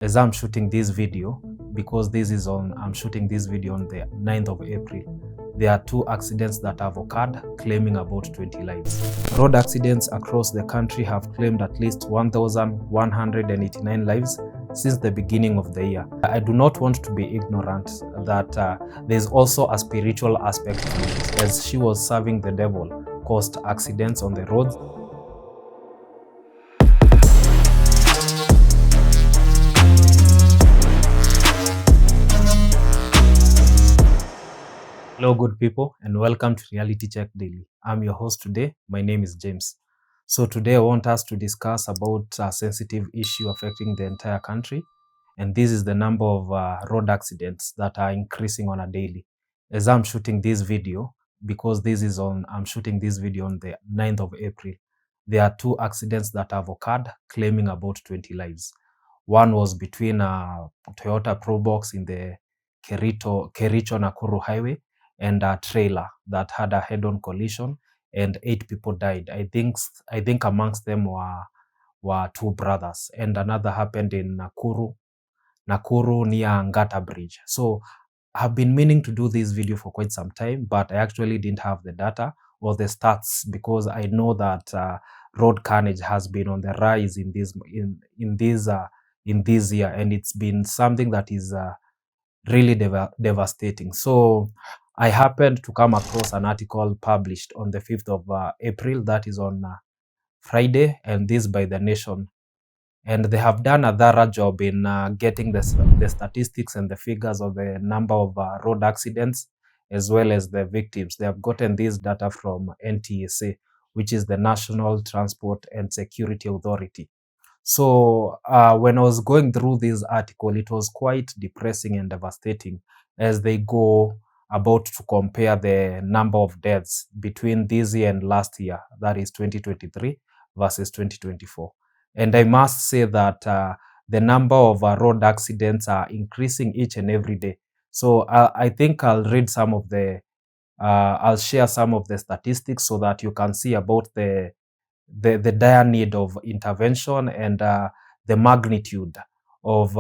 As I'm shooting this video, because I'm shooting this video on the 9th of April, there are 2 accidents that have occurred, claiming about 20 lives. Road accidents across the country have claimed at least 1,189 lives since the beginning of the year. I do not want to be ignorant that there's also a spiritual aspect to it, as she was serving the devil caused accidents on the roads. Hello, good people, and welcome to Reality Check Daily. I'm your host today. My name is James. So today I want us to discuss about a sensitive issue affecting the entire country, and this is the number of road accidents that are increasing on a daily. As I'm shooting this video, because I'm shooting this video on the 9th of April, there are 2 accidents that have occurred, claiming about 20 lives. One was between a Toyota Probox in the Kericho-Nakuru highway and a trailer that had a head-on collision, and 8 people died. I think amongst them were 2 brothers, and another happened in Nakuru near Ngata Bridge. So I've been meaning to do this video for quite some time, but I actually didn't have the data or the stats, because I know that road carnage has been on the rise in this year, and it's been something that is really devastating. So I happened to come across an article published on the 5th of April, that is on Friday, and this by The Nation. And they have done a thorough job in getting the statistics and the figures of the number of road accidents as well as the victims. They have gotten this data from NTSA, which is the National Transport and Security Authority. So when I was going through this article, it was quite depressing and devastating, as they go about to compare the number of deaths between this year and last year, that is 2023 versus 2024. And I must say that the number of road accidents are increasing each and every day. So I think I'll read some of the, I'll share some of the statistics so that you can see about the dire need of intervention and the magnitude of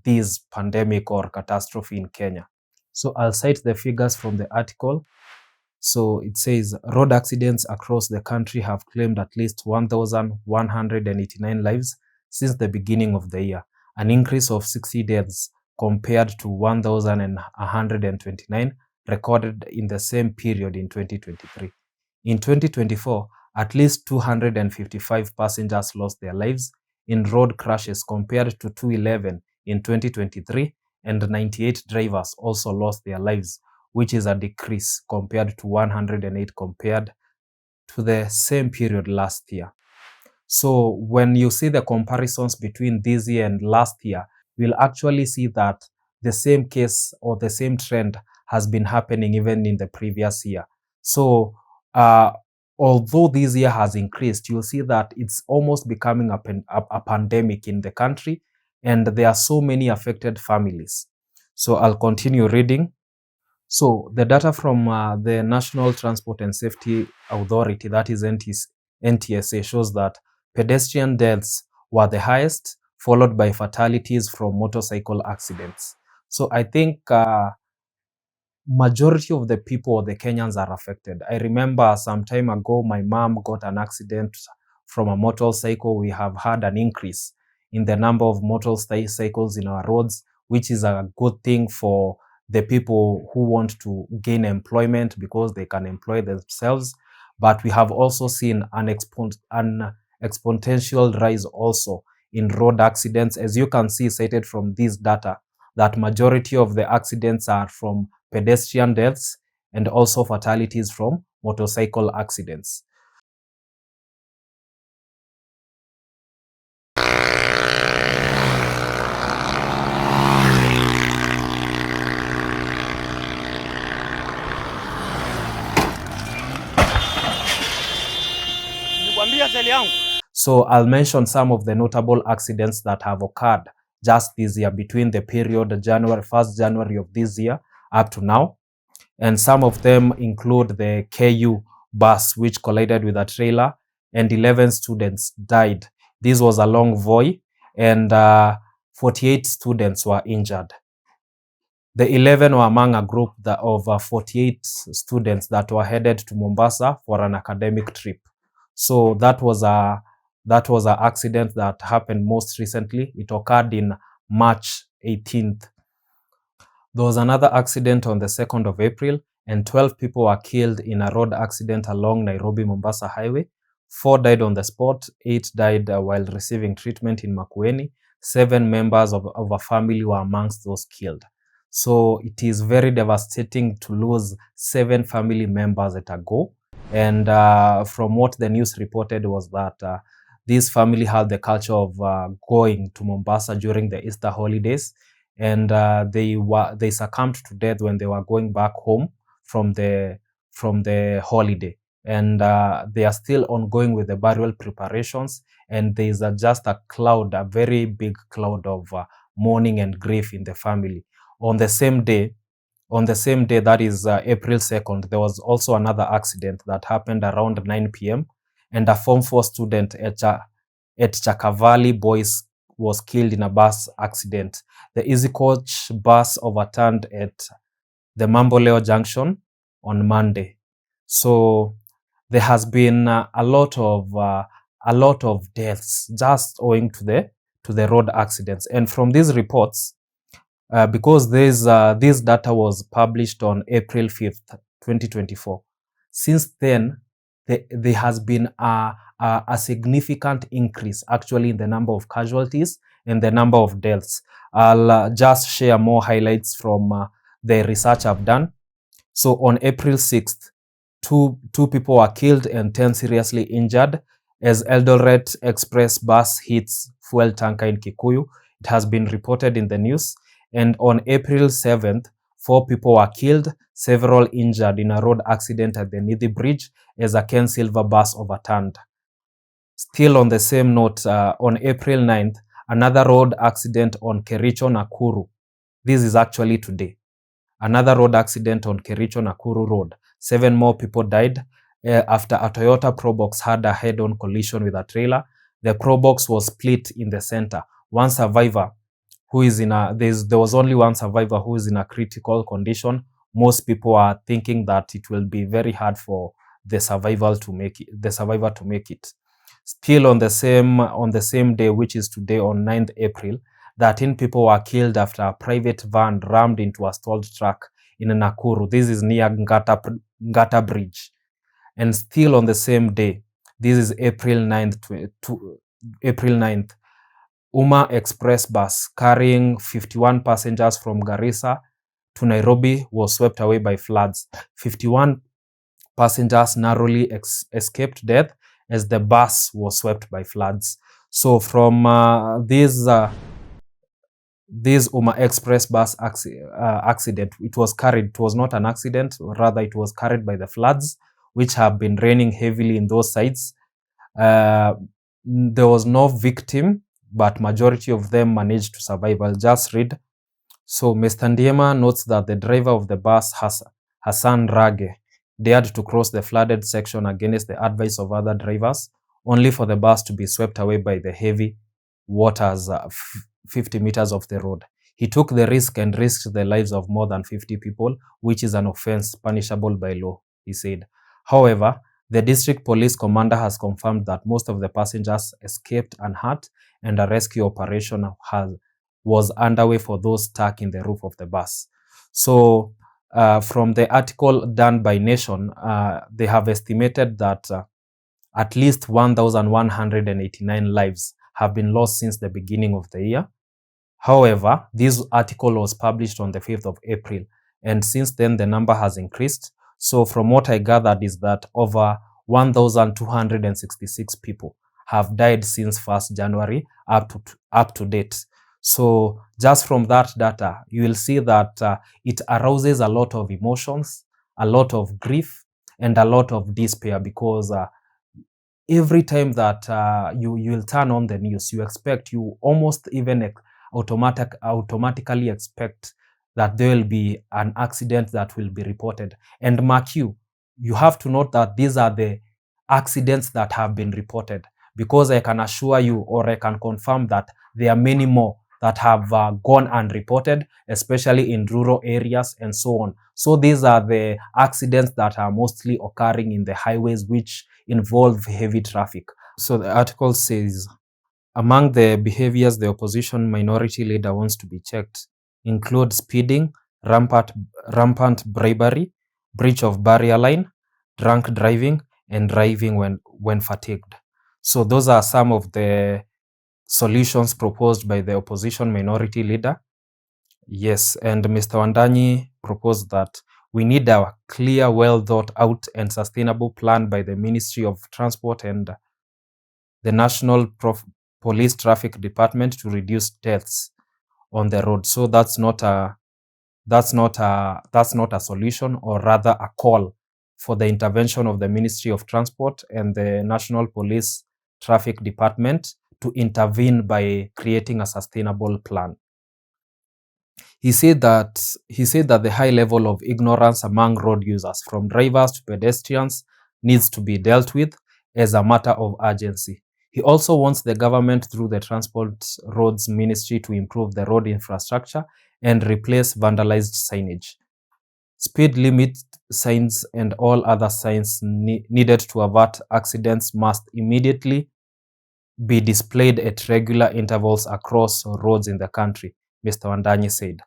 this pandemic or catastrophe in Kenya. So I'll cite the figures from the article. So it says road accidents across the country have claimed at least 1,189 lives since the beginning of the year, an increase of 60 deaths compared to 1,129 recorded in the same period in 2023. In 2024, at least 255 passengers lost their lives in road crashes compared to 211 in 2023, and 98 drivers also lost their lives, which is a decrease compared to 108 compared to the same period last year. So when you see the comparisons between this year and last year, you'll actually see that the same case or the same trend has been happening even in the previous year. So although this year has increased, you'll see that it's almost becoming a pandemic in the country, and there are so many affected families. So I'll continue reading. So the data from the National Transport and Safety Authority, that is NTSA, shows that pedestrian deaths were the highest, followed by fatalities from motorcycle accidents. So I think majority of the people, the Kenyans, are affected. I remember some time ago, my mom got an accident from a motorcycle. We have had an increase in the number of motorcycles in our roads, which is a good thing for the people who want to gain employment because they can employ themselves. But we have also seen an exponential rise also in road accidents. As you can see cited from this data, that majority of the accidents are from pedestrian deaths and also fatalities from motorcycle accidents. So I'll mention some of the notable accidents that have occurred just this year between the period 1st January of this year up to now. And some of them include the KU bus, which collided with a trailer and 11 students died. This was a long voy, and 48 students were injured. The 11 were among a group of 48 students that were headed to Mombasa for an academic trip. So that was an accident that happened most recently. It occurred in March 18th. There was another accident on the 2nd of April, and 12 people were killed in a road accident along Nairobi-Mombasa highway. 4 died on the spot, 8 died while receiving treatment in Makueni. 7 members of a family were amongst those killed. So it is very devastating to lose 7 family members at a go. And from what the news reported was that this family had the culture of going to Mombasa during the Easter holidays, and they succumbed to death when they were going back home from the holiday. And they are still ongoing with the burial preparations, and there is just a very big cloud of mourning and grief in the family. On the same day, that is April 2nd, there was also another accident that happened around 9 p.m. and a Form 4 student at Chakavali Boys was killed in a bus accident. The Easy Coach bus overturned at the Mamboleo Junction on Monday. So there has been a lot of deaths just owing to the road accidents. And from these reports, because this data was published on April 5th, 2024. Since then, there has been a significant increase actually in the number of casualties and the number of deaths. I'll just share more highlights from the research I've done. So on April 6th, two people were killed and 10 seriously injured as Eldoret Express bus hits fuel tanker in Kikuyu. It has been reported in the news. And on April 7th, 4 people were killed, several injured in a road accident at the Nithi Bridge as a Ken Silver bus overturned. Still on the same note, on April 9th, another road accident on Kericho-Nakuru. This is actually today. Another road accident on Kericho-Nakuru Road. 7 more people died after a Toyota Probox had a head-on collision with a trailer. The Probox was split in the center. One survivor who is there was only one survivor who is in a critical condition. Most people are thinking that it will be very hard for the survivor to make it. Still on the same day, which is today on 9th April, 13 people were killed after a private van rammed into a stalled truck in Nakuru. This is near Ngata Bridge. And still on the same day, this is April 9th, Uma Express bus carrying 51 passengers from Garissa to Nairobi was swept away by floods. 51 passengers narrowly escaped death as the bus was swept by floods. So from this Uma Express bus accident, it was not an accident, rather it was carried by the floods, which have been raining heavily in those sites. There was no victim, but majority of them managed to survive. I'll just read. So Mr. Ndiema notes that the driver of the bus, Hassan Rage, dared to cross the flooded section against the advice of other drivers, only for the bus to be swept away by the heavy waters 50 meters off the road. He took the risk and risked the lives of more than 50 people, which is an offense punishable by law, he said. However, the district police commander has confirmed that most of the passengers escaped unhurt, and a rescue operation was underway for those stuck in the roof of the bus. So from the article done by Nation, they have estimated that at least 1,189 lives have been lost since the beginning of the year. However, this article was published on the 5th of April, and since then the number has increased. So from what I gathered is that over 1,266 people have died since 1st January up to date. So just from that data, you will see that it arouses a lot of emotions, a lot of grief, and a lot of despair, because every time that you will turn on the news, you almost even automatically expect that there will be an accident that will be reported. And mark you have to note that these are the accidents that have been reported, because I can assure you, or I can confirm, that there are many more that have gone unreported, especially in rural areas and so on. So these are the accidents that are mostly occurring in the highways which involve heavy traffic. So the article says, among the behaviors the opposition minority leader wants to be checked include speeding, rampant bribery, breach of barrier line, drunk driving, and driving when fatigued. So those are some of the solutions proposed by the opposition minority leader. Yes, and Mr. Wandanyi proposed that we need a clear, well thought out and sustainable plan by the Ministry of Transport and the National Police Traffic Department to reduce deaths on the road. So that's not a solution, or rather a call for the intervention of the Ministry of Transport and the National Police Traffic Department to intervene by creating a sustainable plan. He said that the high level of ignorance among road users, from drivers to pedestrians, needs to be dealt with as a matter of urgency. He also wants the government, through the Transport Roads Ministry, to improve the road infrastructure and replace vandalized signage. Speed limit signs and all other signs needed to avert accidents must immediately be displayed at regular intervals across roads in the country, Mr. Wandanyi said.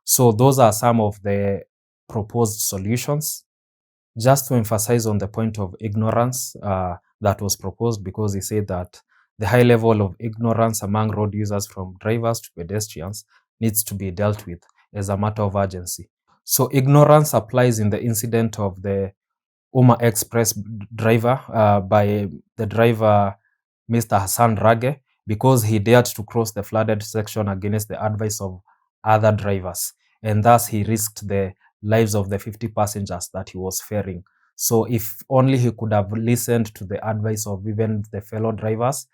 So those are some of the proposed solutions. Just to emphasize on the point of ignorance that was proposed, because he said that the high level of ignorance among road users, from drivers to pedestrians, needs to be dealt with as a matter of urgency. So ignorance applies in the incident of the Uma Express driver by the driver Mr. Hassan Rage, because he dared to cross the flooded section against the advice of other drivers, and thus he risked the lives of the 50 passengers that he was ferrying. So if only he could have listened to the advice of even the fellow drivers,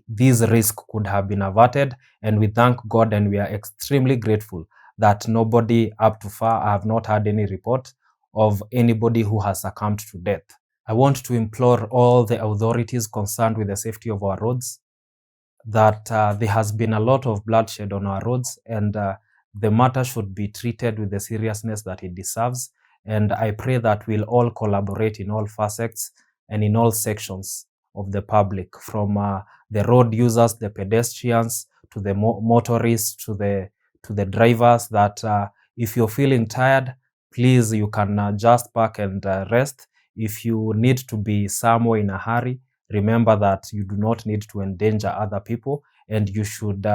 this risk could have been averted. And we thank God, and we are extremely grateful that nobody up to far, I have not had any report of anybody who has succumbed to death. I want to implore all the authorities concerned with the safety of our roads that there has been a lot of bloodshed on our roads, and the matter should be treated with the seriousness that it deserves. And I pray that we'll all collaborate in all facets and in all sections of the public, from the road users, the pedestrians, to the motorists, to the drivers, that if you're feeling tired, please, you can just park and rest. If you need to be somewhere in a hurry, remember that you do not need to endanger other people, and you should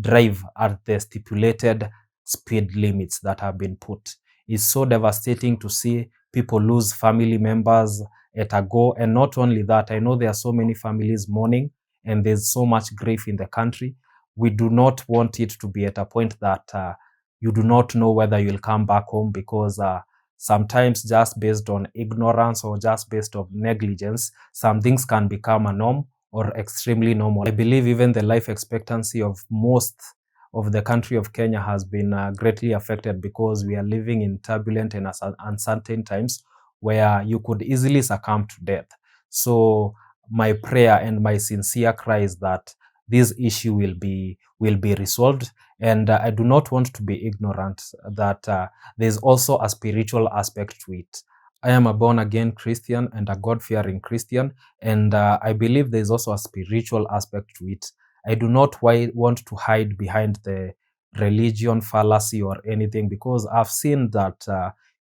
drive at the stipulated speed limits that have been put. It's so devastating to see people lose family members at a go. And not only that, I know there are so many families mourning, and there's so much grief in the country. We do not want it to be at a point that you do not know whether you'll come back home, because sometimes, just based on ignorance or just based on negligence, some things can become a norm or extremely normal. I believe even the life expectancy of most of the country of Kenya has been greatly affected, because we are living in turbulent and uncertain times where you could easily succumb to death. So my prayer and my sincere cry is that this issue will be resolved. And I do not want to be ignorant that there's also a spiritual aspect to it. I am a born-again Christian and a God-fearing Christian, and I believe there's also a spiritual aspect to it. I do not want to hide behind the religion fallacy or anything, because I've seen that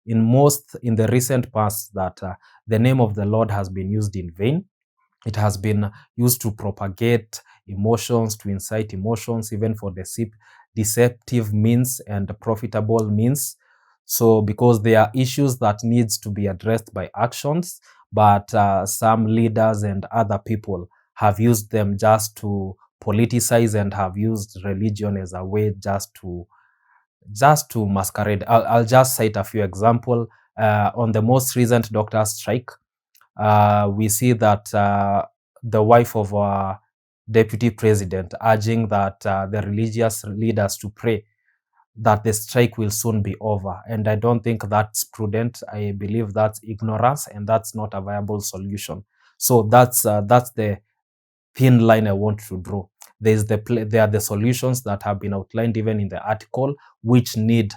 in the recent past that the name of the Lord has been used in vain. It has been used to propagate emotions, to incite emotions, even for deceptive means and profitable means. So because there are issues that needs to be addressed by actions, but some leaders and other people have used them just to politicize, and have used religion as a way just to masquerade. I'll just cite a few examples. On the most recent doctor strike, we see that the wife of our deputy president urging that the religious leaders to pray that the strike will soon be over. And I don't think that's prudent. I believe that's ignorance, and that's not a viable solution. So that's the thin line I want to draw. there are the solutions that have been outlined even in the article, which need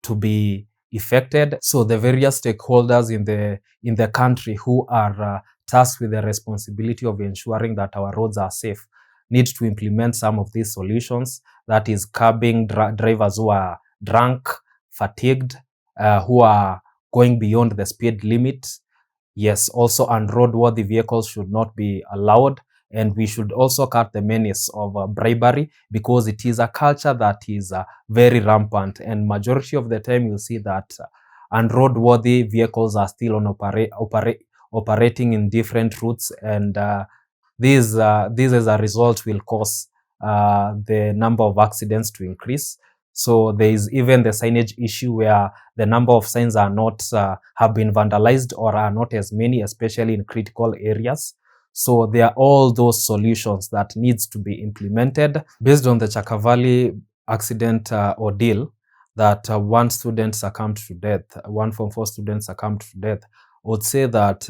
to be effected. So the various stakeholders in the country who are tasked with the responsibility of ensuring that our roads are safe need to implement some of these solutions. That is curbing drivers who are drunk, fatigued, who are going beyond the speed limit. Yes, also unroadworthy vehicles should not be allowed. And we should also cut the menace of bribery, because it is a culture that is very rampant. And majority of the time you'll see that unroadworthy vehicles are still on operating in different routes. And this as a result will cause the number of accidents to increase. So there is even the signage issue, where the number of signs are not have been vandalized or are not as many, especially in critical areas. So there are all those solutions that needs to be implemented. Based on the Chakavali accident ordeal, that one student succumbed to death, one Form 4 student succumbed to death, I would say that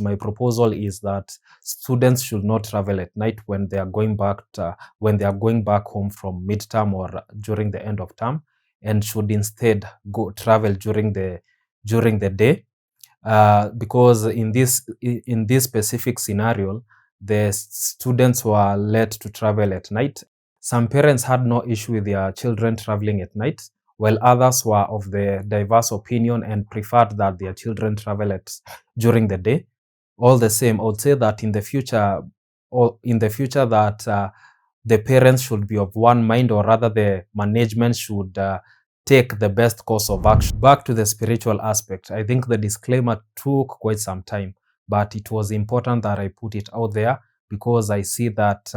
my proposal is that students should not travel at night when they are going back home from midterm or during the end of term, and should instead travel during the day, because in this specific scenario, the students were led to travel at night. Some parents had no issue with their children traveling at night, while others were of the diverse opinion and preferred that their children travel during the day. All the same, I would say that in the future that the parents should be of one mind, or rather the management should take the best course of action. Back to the spiritual aspect, I think the disclaimer took quite some time, but it was important that I put it out there, because I see that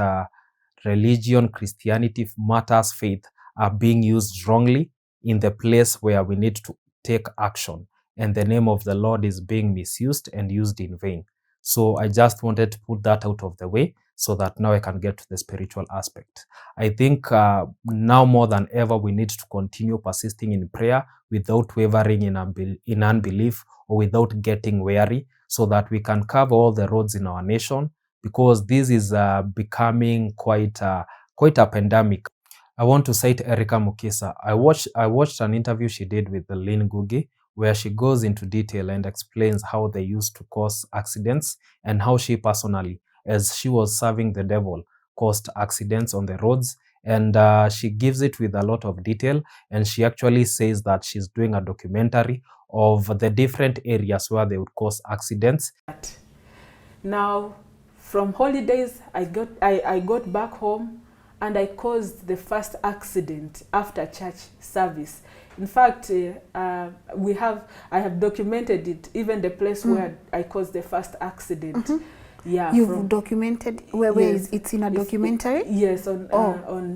religion, Christianity, matters, faith are being used wrongly in the place where we need to take action, and the name of the Lord is being misused and used in vain. So I just wanted to put that out of the way, so that now I can get to the spiritual aspect. I think now more than ever, we need to continue persisting in prayer without wavering in unbelief, or without getting weary, so that we can cover all the roads in our nation, because this is becoming quite a pandemic. I want to cite Erica Mukisa. I watched an interview she did with Lynn Gugi, where she goes into detail and explains how they used to cause accidents, and how she personally, as she was serving the devil, caused accidents on the roads. And she gives it with a lot of detail, and she actually says that she's doing a documentary of the different areas where they would cause accidents. Now, from holidays, I got back home, and I caused the first accident after church service. In fact, I have documented it, even the place where I caused the first accident. Yeah, you've documented where yes, it's in a documentary. Yes, on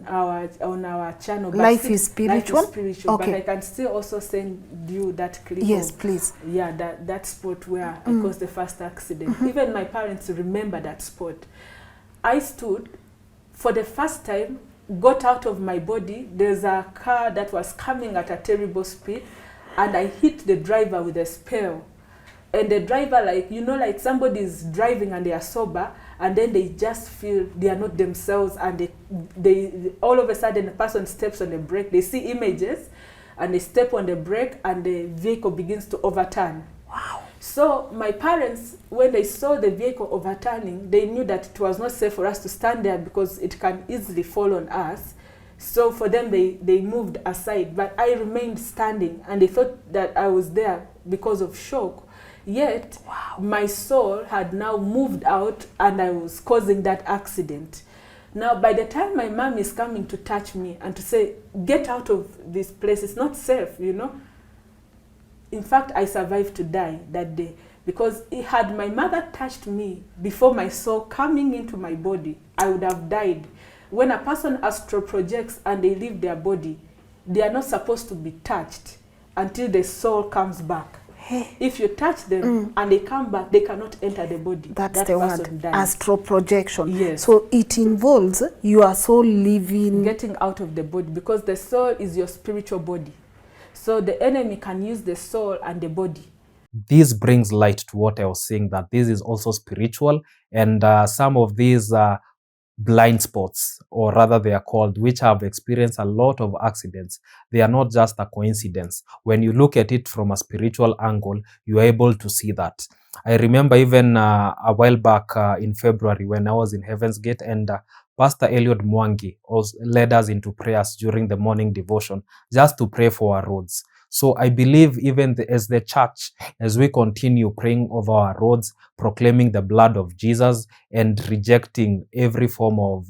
our channel. Life is spiritual. Life is spiritual. Okay. But I can still also send you that clip. Yes, please. Yeah, that spot where I caused the first accident. Even my parents remember that spot. I stood for the first time, got out of my body. There's a car that was coming at a terrible speed, and I hit the driver with a spell. And the driver, like somebody's driving and they are sober, and then they just feel they are not themselves, and they all of a sudden the person steps on the brake. They see images, and they step on the brake, and the vehicle begins to overturn. Wow. So my parents, when they saw the vehicle overturning, they knew that it was not safe for us to stand there, because it can easily fall on us. So for them, they moved aside, but I remained standing, and they thought that I was there because of shock. Yet, wow, my soul had now moved out, and I was causing that accident. Now, by the time my mom is coming to touch me and to say, get out of this place, it's not safe, you know. In fact, I survived to die that day, because had my mother touched me before my soul coming into my body, I would have died. When a person astral projects and they leave their body, they are not supposed to be touched until the soul comes back. If you touch them and they come back, they cannot enter the body. That's the word, astral projection. Yes. So it involves your soul leaving, getting out of the body, because the soul is your spiritual body. So the enemy can use the soul and the body. This brings light to what I was saying, that this is also spiritual, and some of these blind spots, or rather they are called, which have experienced a lot of accidents. They are not just a coincidence. When you look at it from a spiritual angle, you are able to see that. I remember even a while back in February when I was in Heaven's Gate, and Pastor Eliud Mwangi also led us into prayers during the morning devotion just to pray for our roads. So I believe even as the church, as we continue praying over our roads, proclaiming the blood of Jesus and rejecting every form of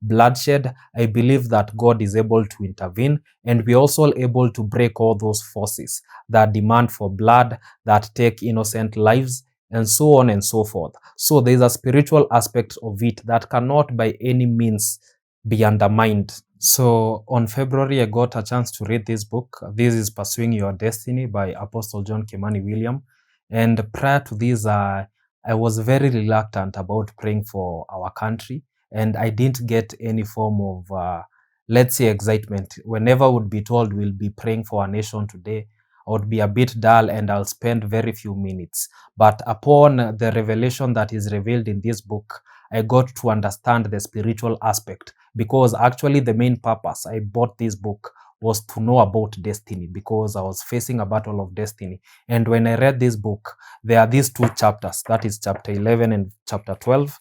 bloodshed, I believe that God is able to intervene, and we're also able to break all those forces that demand for blood, that take innocent lives, and so on and so forth. So there's a spiritual aspect of it that cannot by any means be undermined. So on February, I got a chance to read this book. This is Pursuing Your Destiny by Apostle John Kimani William. And prior to this, I was very reluctant about praying for our country, and I didn't get any form of, let's say, excitement. Whenever I would be told we'll be praying for our nation today, I would be a bit dull and I'll spend very few minutes. But upon the revelation that is revealed in this book, I got to understand the spiritual aspect, because actually the main purpose I bought this book was to know about destiny, because I was facing a battle of destiny. And when I read this book, there are these two chapters, that is chapter 11 and chapter 12.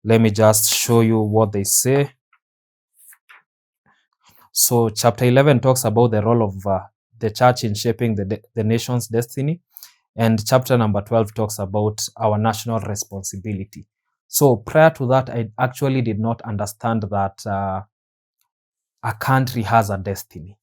Let me just show you what they say. So chapter 11 talks about the role of the church in shaping the nation's destiny. And chapter number 12 talks about our national responsibility. So prior to that, I actually did not understand that a country has a destiny.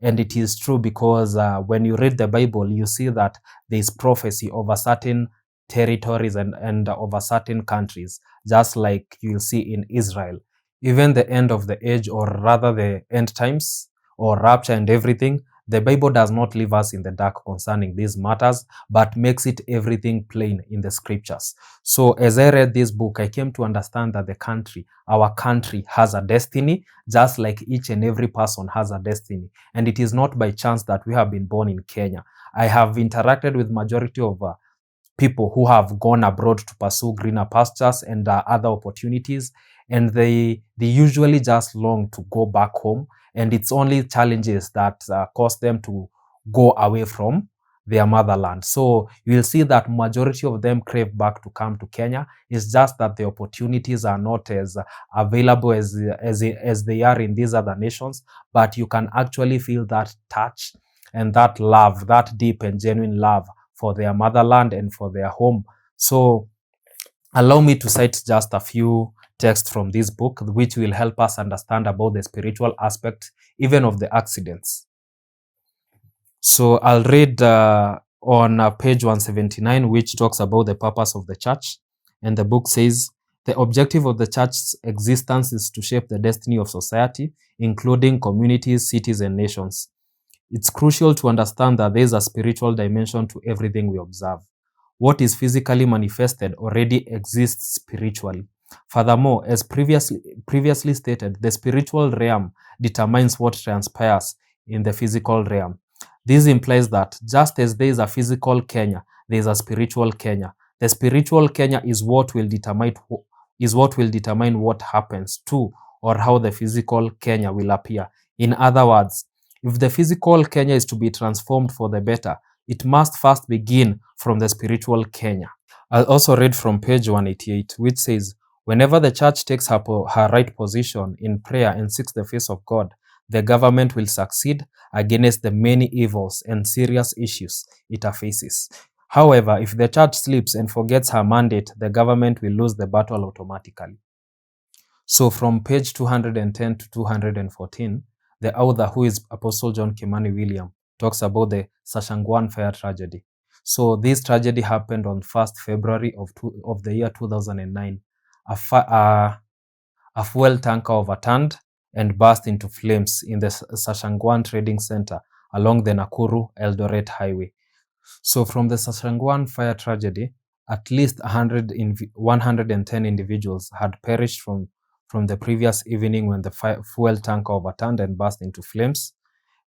And it is true, because when you read the Bible, you see that there is prophecy over certain territories and over certain countries, just like you'll see in Israel. Even the end of the age, or rather the end times or rapture and everything, the Bible does not leave us in the dark concerning these matters, but makes it everything plain in the scriptures. So as I read this book, I came to understand that our country has a destiny, just like each and every person has a destiny. And it is not by chance that we have been born in Kenya. I have interacted with majority of people who have gone abroad to pursue greener pastures and other opportunities, and they usually just long to go back home, and it's only challenges that cause them to go away from their motherland. So you'll see that majority of them crave back to come to Kenya. It's just that the opportunities are not as available as they are in these other nations, but you can actually feel that touch and that love, that deep and genuine love for their motherland and for their home. So allow me to cite just a few texts from this book, which will help us understand about the spiritual aspect, even of the accidents. So I'll read on page 179, which talks about the purpose of the church. And the book says, the objective of the church's existence is to shape the destiny of society, including communities, cities, and nations. It's crucial to understand that there is a spiritual dimension to everything we observe. What is physically manifested already exists spiritually. Furthermore, as previously stated, the spiritual realm determines what transpires in the physical realm. This implies that just as there is a physical Kenya, there is a spiritual Kenya. The spiritual Kenya is what will determine what happens to or how the physical Kenya will appear. In other words, if the physical Kenya is to be transformed for the better, it must first begin from the spiritual Kenya. I'll also read from page 188, which says, whenever the church takes her right position in prayer and seeks the face of God, the government will succeed against the many evils and serious issues it faces. However, if the church sleeps and forgets her mandate, the government will lose the battle automatically. So from page 210 to 214, the author, who is Apostle John Kimani William, talks about the Sashangwan fire tragedy. So this tragedy happened on 1st February of the year 2009. A fuel tanker overturned and burst into flames in the Sashangwan Trading Center along the Nakuru-Eldoret Highway. So from the Sashangwan fire tragedy, at least 110 individuals had perished from the previous evening when the fuel tanker overturned and burst into flames.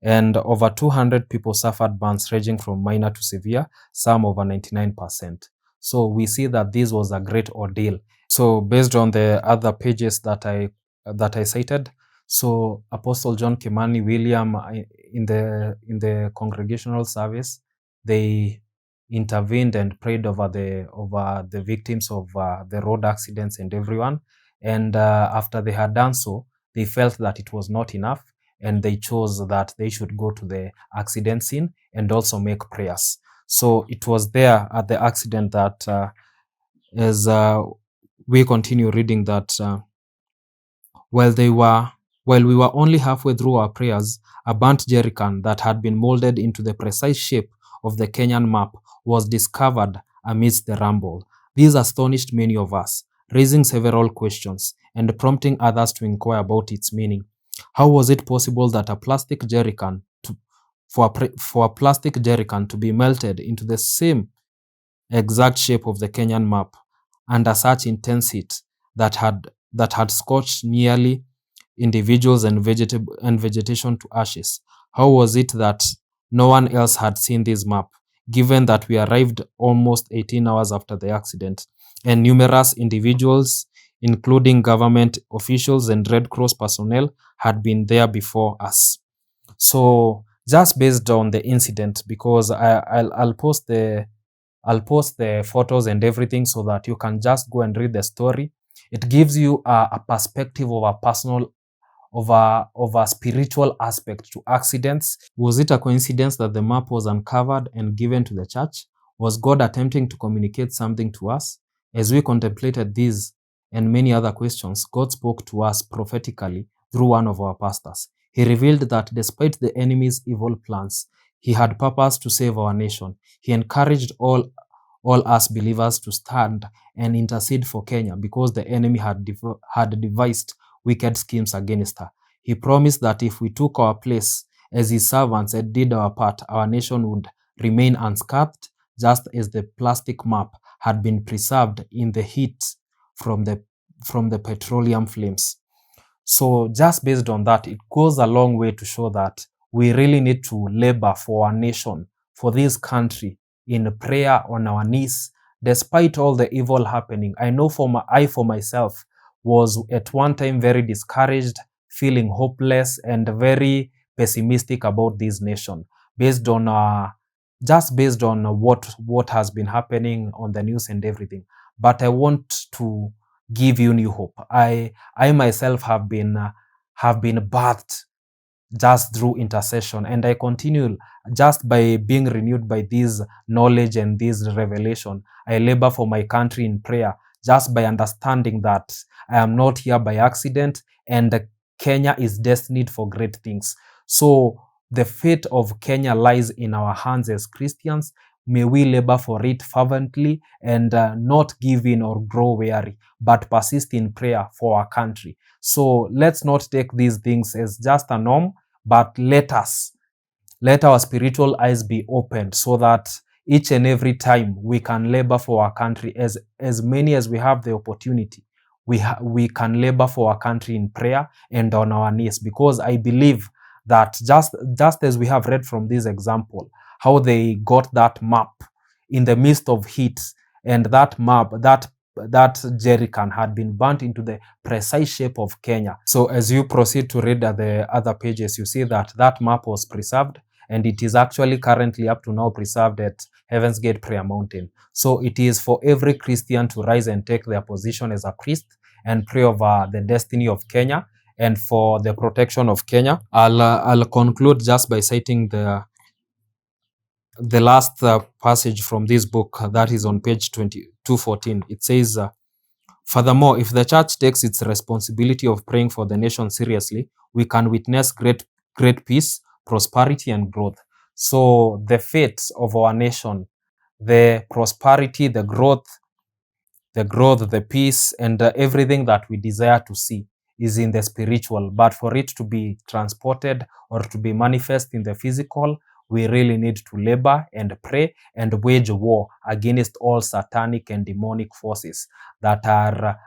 And over 200 people suffered burns ranging from minor to severe, some over 99%. So we see that this was a great ordeal. So based on the other pages that I cited, so Apostle John Kimani William, in the congregational service, they intervened and prayed over the victims of the road accidents and everyone. And after they had done so, they felt that it was not enough, and they chose that they should go to the accident scene and also make prayers. So it was there at the accident that as we continue reading that while we were only halfway through our prayers, a burnt jerrycan that had been molded into the precise shape of the Kenyan map was discovered amidst the rumble. This astonished many of us, raising several questions and prompting others to inquire about its meaning. How was it possible that a plastic jerrycan for a plastic jerrycan to be melted into the same exact shape of the Kenyan map under such intense heat that had scorched nearly individuals and vegetation to ashes? How was it that no one else had seen this map, given that we arrived almost 18 hours after the accident, and numerous individuals, including government officials and Red Cross personnel, had been there before us? So just based on the incident, because I'll post the photos and everything so that you can just go and read the story. It gives you a perspective of a personal, of a spiritual aspect to accidents. Was it a coincidence that the map was uncovered and given to the church? Was God attempting to communicate something to us? As we contemplated these and many other questions, God spoke to us prophetically through one of our pastors. He revealed that despite the enemy's evil plans, he had purpose to save our nation. He encouraged all us believers to stand and intercede for Kenya because the enemy had devised wicked schemes against her. He promised that if we took our place as his servants and did our part, our nation would remain unscathed, just as the plastic map had been preserved in the heat from the petroleum flames. So just based on that, it goes a long way to show that we really need to labor for our nation, for this country, in prayer on our knees, despite all the evil happening. I know I for myself was at one time very discouraged, feeling hopeless and very pessimistic about this nation, based on what has been happening on the news and everything. But I want to give you new hope. I myself have been birthed just through intercession, and I continue just by being renewed by this knowledge and this revelation. I labor for my country in prayer, just by understanding that I am not here by accident, and Kenya is destined for great things. So the fate of Kenya lies in our hands as Christians. May we labor for it fervently and not give in or grow weary, but persist in prayer for our country. So let's not take these things as just a norm, but let our spiritual eyes be opened so that each and every time we can labor for our country, as many as we have the opportunity, we can labor for our country in prayer and on our knees, because I believe that just as we have read from this example, how they got that map in the midst of heat, and that map, that jerrycan had been burnt into the precise shape of Kenya. So as you proceed to read the other pages, you see that that map was preserved, and it is actually currently up to now preserved at Heaven's Gate Prayer Mountain. So it is for every Christian to rise and take their position as a priest and pray over the destiny of Kenya and for the protection of Kenya. I'll conclude just by citing the last passage from this book, that is on page 214. It says, furthermore, if the church takes its responsibility of praying for the nation seriously, we can witness great peace, prosperity, and growth. So the fate of our nation, the prosperity, the growth, the peace, and everything that we desire to see is in the spiritual. But for it to be transported or to be manifest in the physical, we really need to labor and pray and wage war against all satanic and demonic forces that are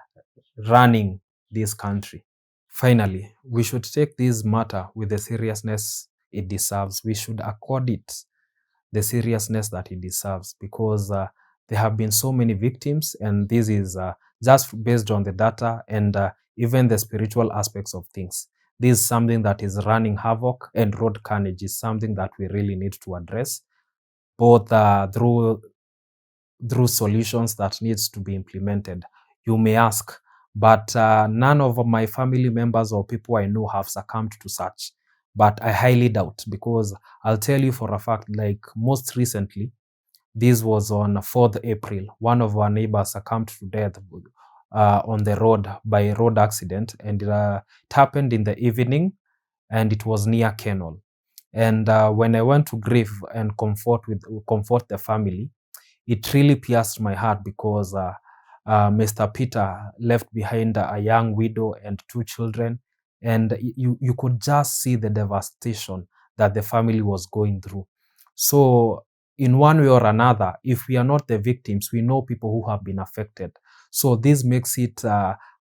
running this country. Finally, we should take this matter with the seriousness it deserves. We should accord it the seriousness that it deserves, because there have been so many victims, and this is just based on the data and even the spiritual aspects of things. This is something that is running havoc, and road carnage is something that we really need to address, both through solutions that needs to be implemented. You may ask, but none of my family members or people I know have succumbed to such. But I highly doubt, because I'll tell you for a fact, like most recently, this was on 4th April. One of our neighbors succumbed to death on the road by a road accident, and it happened in the evening, and it was near Kenol. And when I went to grieve and comfort the family, it really pierced my heart, because Mr. Peter left behind a young widow and 2 children, and you could just see the devastation that the family was going through. So in one way or another, if we are not the victims, we know people who have been affected. So this makes it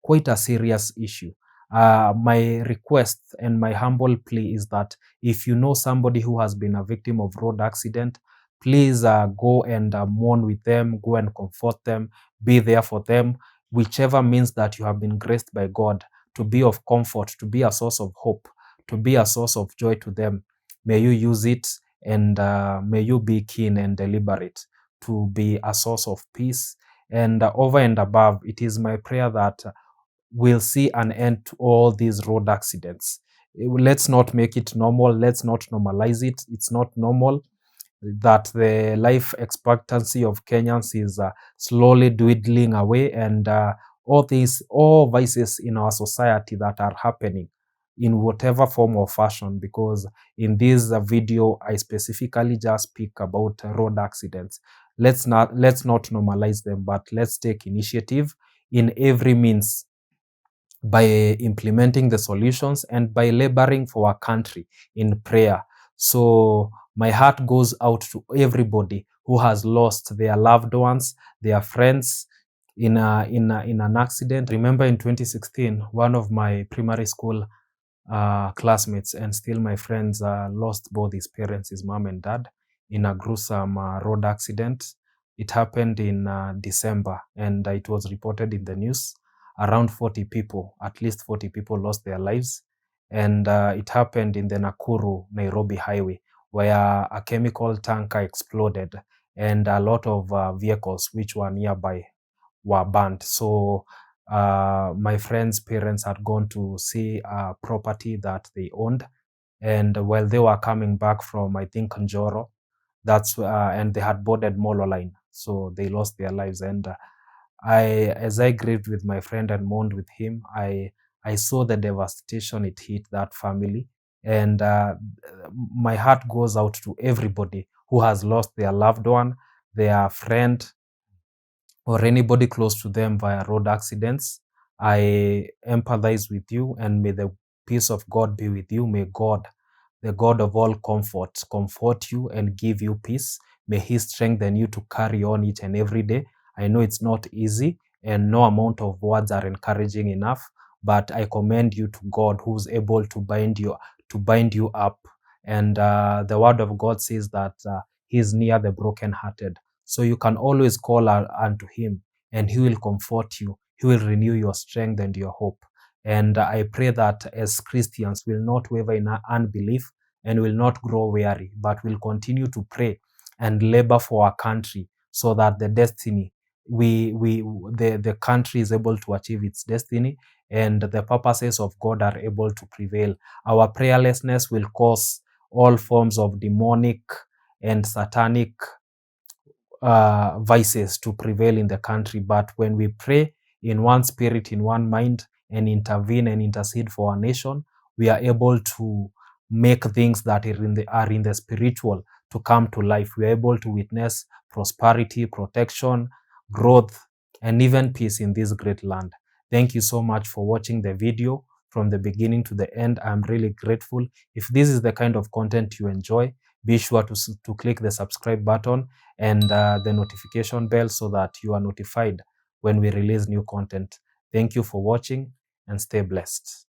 quite a serious issue. My request and my humble plea is that if you know somebody who has been a victim of road accident, please go and mourn with them, go and comfort them, be there for them, whichever means that you have been graced by God to be of comfort, to be a source of hope, to be a source of joy to them. May you use it, and may you be keen and deliberate to be a source of peace. And over and above, it is my prayer that we'll see an end to all these road accidents. Let's not make it normal. Let's not normalize it. It's not normal that the life expectancy of Kenyans is slowly dwindling away, and all vices in our society that are happening in whatever form or fashion, because in this video I specifically just speak about road accidents. Let's not normalize them, but let's take initiative in every means, by implementing the solutions and by laboring for our country in prayer. So my heart goes out to everybody who has lost their loved ones, their friends in an accident. Remember in 2016, one of my primary school classmates and still my friends lost both his parents, his mom and dad, in a gruesome road accident. It happened in December, and it was reported in the news. Around 40 people, at least 40 people lost their lives. And it happened in the Nakuru Nairobi highway, where a chemical tanker exploded, and a lot of vehicles which were nearby were burnt. So my friend's parents had gone to see a property that they owned, and while they were coming back from, I think, Njoro, and they had boarded Molo line, so they lost their lives. And as I grieved with my friend and mourned with him, I saw the devastation it hit that family, and my heart goes out to everybody who has lost their loved one, their friend, or anybody close to them via road accidents. I empathize with you, and may the peace of God be with you. May God, the God of all comfort you and give you peace. May He strengthen you to carry on each and every day. I know it's not easy, and no amount of words are encouraging enough, but I commend you to God, who's able to bind you up. And the word of God says that He is near the brokenhearted. So you can always call unto Him, and He will comfort you. He will renew your strength and your hope. And I pray that as Christians, we'll not waver in our unbelief and will not grow weary, but will continue to pray and labor for our country, so that the destiny, the country is able to achieve its destiny, and the purposes of God are able to prevail. Our prayerlessness will cause all forms of demonic and satanic vices to prevail in the country. But when we pray in one spirit, in one mind, and intervene and intercede for our nation, we are able to make things that are in the spiritual to come to life. We are able to witness prosperity, protection, growth, and even peace in this great land. Thank you so much for watching the video from the beginning to the end. I'm really grateful. If this is the kind of content you enjoy, be sure to click the subscribe button and the notification bell, so that you are notified when we release new content. Thank you for watching, and stay blessed.